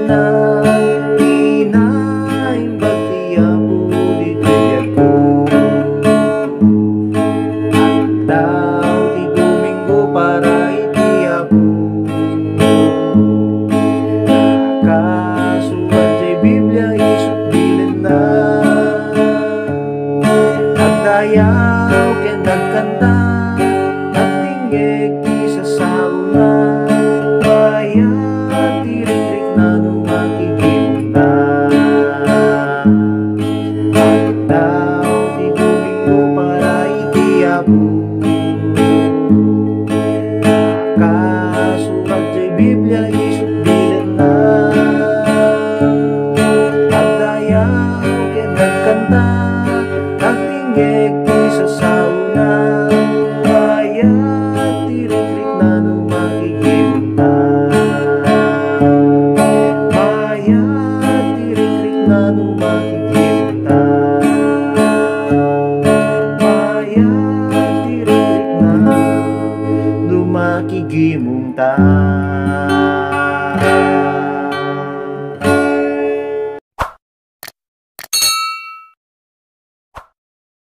nang inaimbag tiya budi kayaku. Daw di Domingo para iti ako nakasulat sa Biblia isut bilen na nagdayaw ken nagkanta nagtingeg ti sasauna kaya tirik-rik na numakikita. Daw di Domingo para iti ako nakasulat sa Biblia isut bilen na nagdayaw ken nagkanta nagtingeg ti sasauna kaya tirik-rik na numakikita. Kaya tirik-rik na numakikita. Kaya tirik-rik na numakikita.